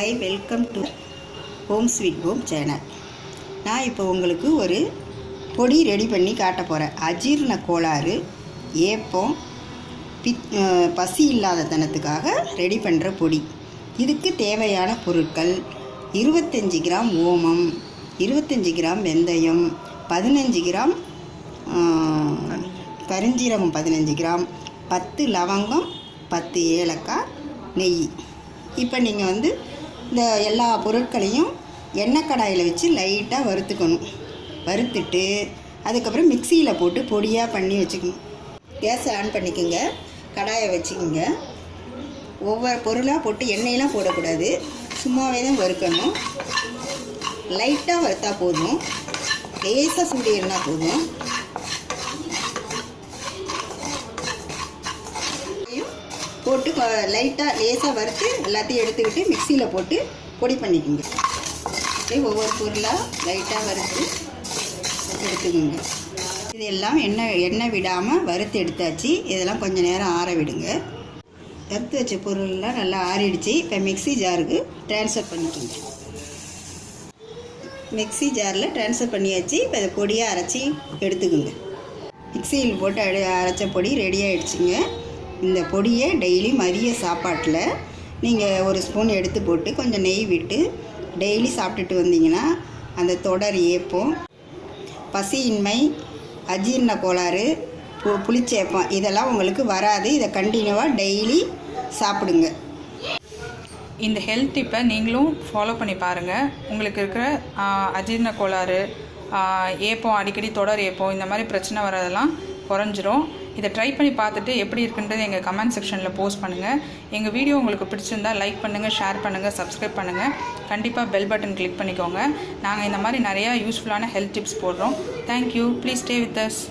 Hi, welcome to home sweet home channel. நான் இப்போ உங்களுக்கு ஒரு பொடி ரெடி பண்ணி காட்ட போகிறேன். அஜீரண கோளாறு, ஏப்பம், பசி இல்லாத தனத்துக்காக ரெடி பண்ணுற பொடி. இதுக்கு தேவையான பொருட்கள் 25 கிராம் ஓமம், 25 கிராம் வெந்தயம், 15 கிராம் கருஞ்சீரகம், 15 கிராம், 10 லவங்கம், 10 ஏலக்காய், நெய். இப்போ நீங்கள் இந்த எல்லா பொருட்களையும் எண்ணெய் கடாயில் வச்சு லைட்டாக வறுத்துக்கணும். வறுத்துட்டு அதுக்கப்புறம் மிக்சியில் போட்டு பொடியாக பண்ணி வச்சுக்கணும். கேஸை ஆன் பண்ணிக்கோங்க, கடாயை வச்சுக்கோங்க. ஒவ்வொரு பொருளாக போட்டு எண்ணெயெல்லாம் போடக்கூடாது, சும்மாவே தான் வறுக்கணும். லைட்டாக வறுத்தா போதும், லேசாக சூடு ஏறினா போதும். போட்டு லைட்டாக லேசாக வறுத்து எல்லாத்தையும் எடுத்துக்கிட்டு மிக்சியில் போட்டு பொடி பண்ணிக்கோங்க. அப்படியே ஒவ்வொரு பொருளாக லைட்டாக வறுத்து எடுத்துக்கோங்க. இதெல்லாம் எண்ணெய் விடாமல் வறுத்து எடுத்தாச்சு. இதெல்லாம் கொஞ்சம் நேரம் ஆற விடுங்க. வறுத்து வச்ச பொருள்லாம் நல்லா ஆறிடுச்சு. இப்போ மிக்சி ஜாருக்கு ட்ரான்ஸ்ஃபர் பண்ணிக்கோங்க. மிக்சி ஜாரில் ட்ரான்ஸ்ஃபர் பண்ணியாச்சு. இப்போ இதை பொடியாக அரைச்சி எடுத்துக்கோங்க. மிக்சியில் போட்டு அரைச்ச பொடி ரெடி ஆகிடுச்சிங்க. இந்த பொடியை டெய்லி மதிய சாப்பாட்டில் நீங்கள் ஒரு ஸ்பூன் எடுத்து போட்டு கொஞ்சம் நெய் விட்டு டெய்லி சாப்பிட்டுட்டு வந்தீங்கன்னா அந்த தொடர் ஏப்பம், பசியின்மை, அஜீரண கோளாறு, புளிச்சேப்பம் இதெல்லாம் உங்களுக்கு வராது. இதை கண்டினியூவாக டெய்லி சாப்பிடுங்க. இந்த ஹெல்த் டிப்பை நீங்களும் ஃபாலோ பண்ணி பாருங்கள். உங்களுக்கு இருக்கிற அஜீரண கோளாறு, ஏப்பம், அடிக்கடி தொடர் ஏப்பம், இந்த மாதிரி பிரச்சனை வரதெல்லாம் குறைஞ்சிரும். இதை ட்ரை பண்ணி பார்த்துட்டு எப்படி இருக்குன்றது எங்கள் கமெண்ட் செக்ஷனில் போஸ்ட் பண்ணுங்கள். எங்கள் வீடியோ உங்களுக்கு பிடிச்சிருந்தால் லைக் பண்ணுங்கள், ஷேர் பண்ணுங்கள், சப்ஸ்கிரைப் பண்ணுங்கள். கண்டிப்பாக பெல் பட்டன் கிளிக் பண்ணிக்கோங்க. நாங்கள் இந்த மாதிரி நிறையா யூஸ்ஃபுல்லான ஹெல்த் டிப்ஸ் போடுறோம். Thank you. Please stay with us.